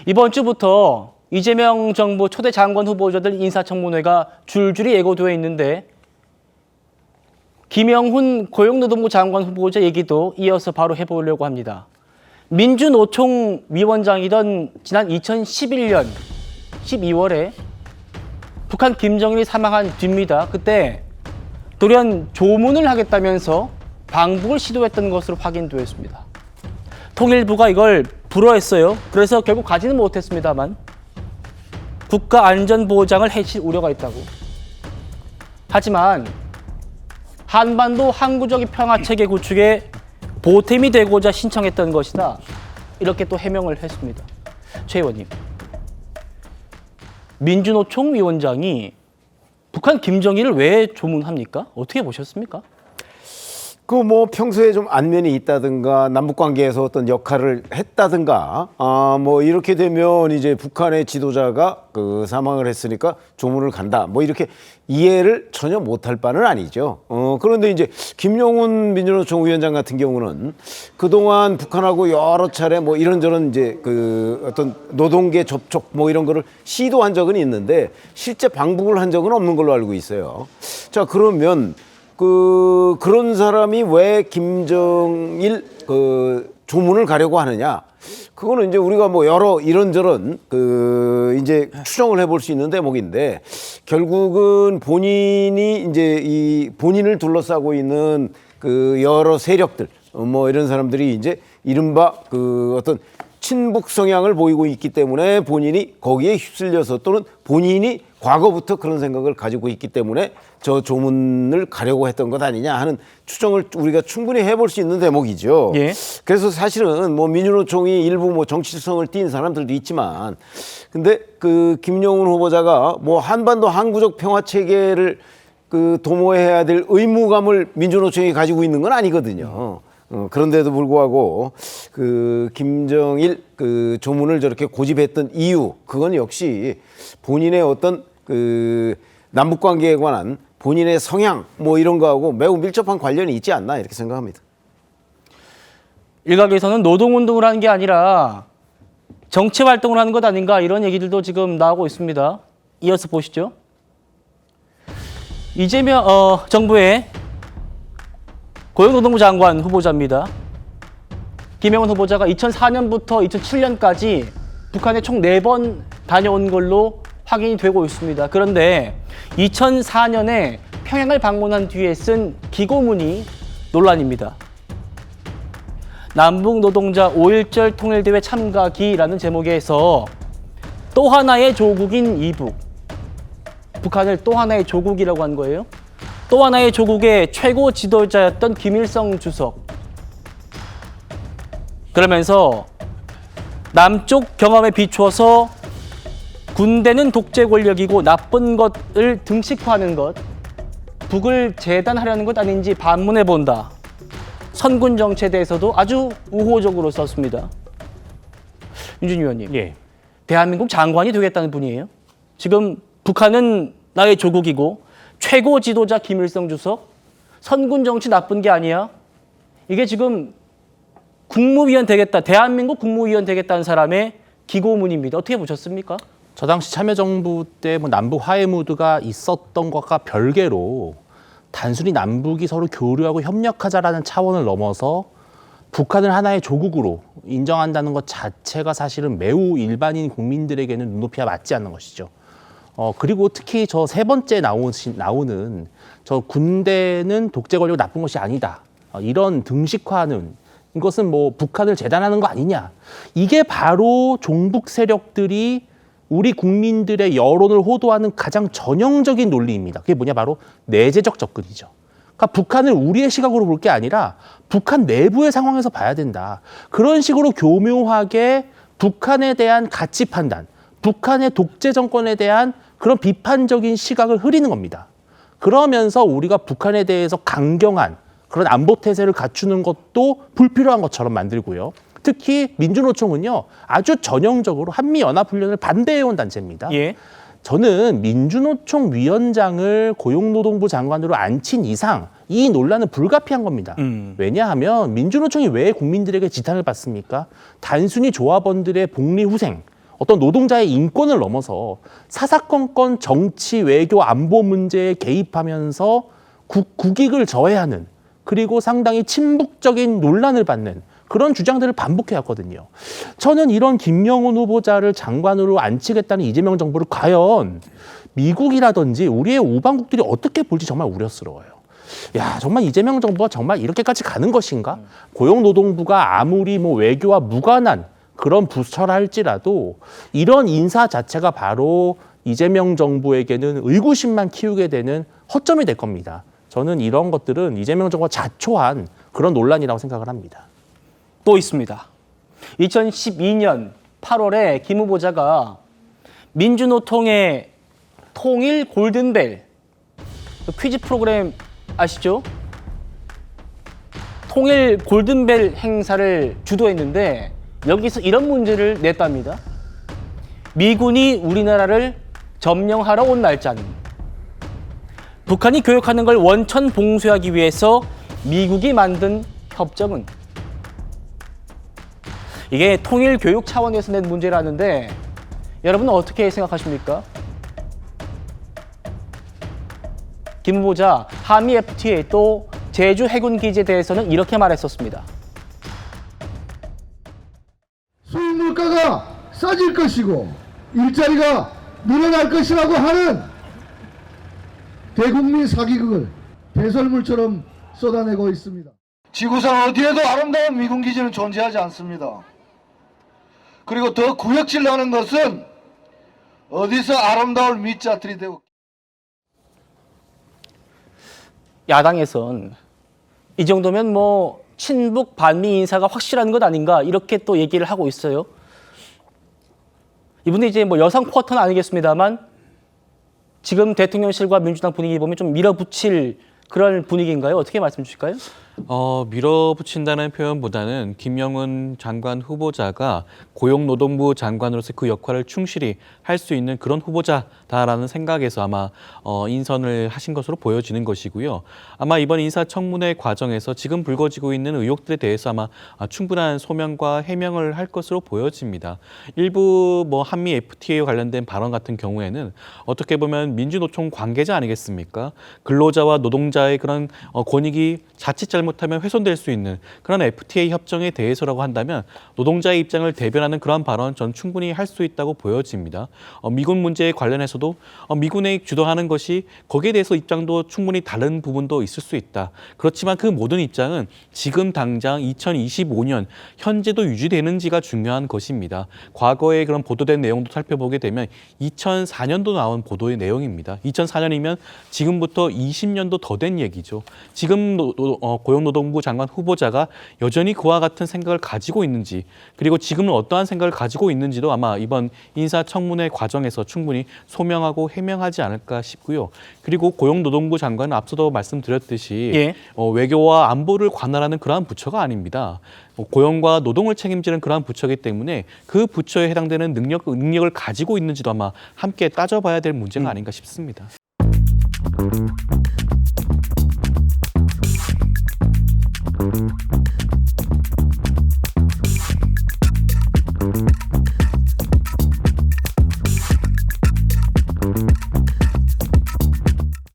이번 주부터 이재명 정부 초대 장관 후보자들 인사청문회가 줄줄이 예고되어 있는데 김영훈 고용노동부 장관 후보자 얘기도 이어서 바로 해보려고 합니다. 민주노총 위원장이던 지난 2011년 12월에 북한 김정일이 사망한 뒤입니다. 그때 돌연 조문을 하겠다면서 방북을 시도했던 것으로 확인되었습니다. 통일부가 이걸 불허했어요. 그래서 결국 가지는 못했습니다만 국가안전보장을 해칠 우려가 있다고. 하지만 한반도 항구적인 평화체계 구축에 보탬이 되고자 신청했던 것이다. 이렇게 또 해명을 했습니다. 최 의원님, 민주노총 위원장이 북한 김정일을 왜 조문합니까? 어떻게 보셨습니까? 그 뭐 평소에 좀 안면이 있다든가 남북 관계에서 어떤 역할을 했다든가 뭐 이렇게 되면 이제 북한의 지도자가 그 사망을 했으니까 조문을 간다 뭐 이렇게 이해를 전혀 못할 바는 아니죠. 그런데 이제 김영훈 민주노총 위원장 같은 경우는 그동안 북한하고 여러 차례 뭐 이런저런 이제 그 어떤 노동계 접촉 뭐 이런 거를 시도한 적은 있는데 실제 방북을 한 적은 없는 걸로 알고 있어요. 자, 그러면 그런 사람이 왜 김정일 조문을 가려고 하느냐? 그거는 이제 우리가 뭐 여러 이런저런 이제 추정을 해볼 수 있는 대목인데 결국은 본인이 이제 이 본인을 둘러싸고 있는 그 여러 세력들 뭐 이런 사람들이 이제 이른바 어떤 친북 성향을 보이고 있기 때문에 본인이 거기에 휩쓸려서 또는 본인이 과거부터 그런 생각을 가지고 있기 때문에 저 조문을 가려고 했던 것 아니냐 하는 추정을 우리가 충분히 해볼 수 있는 대목이죠. 예. 그래서 사실은 뭐 민주노총이 일부 뭐 정치성을 띈 사람들도 있지만 근데 그 김영훈 후보자가 뭐 한반도 항구적 평화 체계를 도모해야 될 의무감을 민주노총이 가지고 있는 건 아니거든요. 그런데도 불구하고 김정일 조문을 저렇게 고집했던 이유, 그건 역시 본인의 어떤 남북 관계에 관한 본인의 성향 뭐 이런 거하고 매우 밀접한 관련이 있지 않나 이렇게 생각합니다. 일각에서는 노동운동을 하는 게 아니라 정치활동을 하는 것 아닌가 이런 얘기들도 지금 나오고 있습니다. 이어서 보시죠. 이재명 정부의 고용노동부 장관 후보자입니다. 김영훈 후보자가 2004년부터 2007년까지 북한에 총 4번 다녀온 걸로 확인이 되고 있습니다. 그런데 2004년에 평양을 방문한 뒤에 쓴 기고문이 논란입니다. 남북노동자 5.1절 통일대회 참가기라는 제목에서 또 하나의 조국인 이북, 북한을 또 하나의 조국이라고 한 거예요. 또 하나의 조국의 최고 지도자였던 김일성 주석. 그러면서 남쪽 경험에 비추어서 군대는 독재 권력이고 나쁜 것을 등식화하는 것, 북을 재단하려는 것 아닌지 반문해 본다. 선군 정치에 대해서도 아주 우호적으로 썼습니다. 윤준 의원님, 예. 대한민국 장관이 되겠다는 분이에요. 지금 북한은 나의 조국이고 최고 지도자 김일성 주석, 선군 정치 나쁜 게 아니야. 이게 지금 국무위원 되겠다, 대한민국 국무위원 되겠다는 사람의 기고문입니다. 어떻게 보셨습니까? 저 당시 참여정부 때 뭐 남북 화해 무드가 있었던 것과 별개로 단순히 남북이 서로 교류하고 협력하자라는 차원을 넘어서 북한을 하나의 조국으로 인정한다는 것 자체가 사실은 매우 일반인 국민들에게는 눈높이와 맞지 않는 것이죠. 그리고 특히 저 세 번째 나오는 저 군대는 독재 권력 나쁜 것이 아니다. 이런 등식화하는 이것은 뭐 북한을 재단하는 거 아니냐. 이게 바로 종북 세력들이 우리 국민들의 여론을 호도하는 가장 전형적인 논리입니다. 그게 뭐냐, 바로 내재적 접근이죠. 그러니까 북한을 우리의 시각으로 볼 게 아니라 북한 내부의 상황에서 봐야 된다. 그런 식으로 교묘하게 북한에 대한 가치 판단, 북한의 독재 정권에 대한 그런 비판적인 시각을 흐리는 겁니다. 그러면서 우리가 북한에 대해서 강경한 그런 안보 태세를 갖추는 것도 불필요한 것처럼 만들고요. 특히 민주노총은요, 아주 전형적으로 한미연합훈련을 반대해온 단체입니다. 예. 저는 민주노총 위원장을 고용노동부 장관으로 앉힌 이상 이 논란은 불가피한 겁니다. 왜냐하면 민주노총이 왜 국민들에게 지탄을 받습니까? 단순히 조합원들의 복리후생, 어떤 노동자의 인권을 넘어서 사사건건 정치, 외교, 안보 문제에 개입하면서 국익을 저해하는 그리고 상당히 친북적인 논란을 받는 그런 주장들을 반복해왔거든요. 저는 이런 김영훈 후보자를 장관으로 앉히겠다는 이재명 정부를 과연 미국이라든지 우리의 우방국들이 어떻게 볼지 정말 우려스러워요. 야, 정말 이재명 정부가 정말 이렇게까지 가는 것인가? 고용노동부가 아무리 뭐 외교와 무관한 그런 부처라 할지라도 이런 인사 자체가 바로 이재명 정부에게는 의구심만 키우게 되는 허점이 될 겁니다. 저는 이런 것들은 이재명 정부가 자초한 그런 논란이라고 생각을 합니다. 또 있습니다. 2012년 8월에 김 후보자가 민주노총의 통일 골든벨 퀴즈 프로그램 아시죠? 통일 골든벨 행사를 주도했는데 여기서 이런 문제를 냈답니다. 미군이 우리나라를 점령하러 온 날짜는 북한이 교역하는 걸 원천 봉쇄하기 위해서 미국이 만든 협정은 이게 통일 교육 차원에서 낸 문제라는데 여러분은 어떻게 생각하십니까? 김 후보자 한미 FTA 또 제주 해군 기지에 대해서는 이렇게 말했었습니다. 수입 물가가 싸질 것이고 일자리가 늘어날 것이라고 하는 대국민 사기극을 배설물처럼 쏟아내고 있습니다. 지구상 어디에도 아름다운 미군 기지는 존재하지 않습니다. 그리고 더 구역질 나는 것은 어디서 아름다울 밑자 들이대고 야당에선 이 정도면 뭐 친북 반미 인사가 확실한 것 아닌가 이렇게 또 얘기를 하고 있어요. 이분이 이제 뭐 여성 쿼터는 아니겠습니다만 지금 대통령실과 민주당 분위기 보면 좀 밀어붙일 그런 분위기인가요? 어떻게 말씀 주실까요? 밀어붙인다는 표현보다는 김영훈 장관 후보자가 고용노동부 장관으로서 그 역할을 충실히 할 수 있는 그런 후보자다라는 생각에서 아마 인선을 하신 것으로 보여지는 것이고요. 아마 이번 인사청문회 과정에서 지금 불거지고 있는 의혹들에 대해서 아마 충분한 소명과 해명을 할 것으로 보여집니다. 일부 뭐 한미 FTA와 관련된 발언 같은 경우에는 어떻게 보면 민주노총 관계자 아니겠습니까? 근로자와 노동자의 그런 권익이 자칫 잘못하면 훼손될 수 있는 그런 FTA 협정에 대해서라고 한다면 노동자의 입장을 대변하는 그런 발언 전 충분히 할 수 있다고 보여집니다. 미군 문제에 관련해서도 미군이 주도하는 것이 거기에 대해서 입장도 충분히 다른 부분도 있을 수 있다. 그렇지만 그 모든 입장은 지금 당장 2025년 현재도 유지되는지가 중요한 것입니다. 과거에 그런 보도된 내용도 살펴보게 되면 2004년도 나온 보도의 내용입니다. 2004년이면 지금부터 20년도 더 된 얘기죠. 지금 고용노동부 장관 후보자가 여전히 그와 같은 생각을 가지고 있는지 그리고 지금은 어떠한 생각을 가지고 있는지도 아마 이번 인사청문회 과정에서 충분히 소명하고 해명하지 않을까 싶고요. 그리고 고용노동부 장관은 앞서도 말씀드렸듯이 예. 외교와 안보를 관할하는 그러한 부처가 아닙니다. 고용과 노동을 책임지는 그러한 부처이기 때문에 그 부처에 해당되는 능력을 가지고 있는지도 아마 함께 따져봐야 될 문제가 아닌가 싶습니다.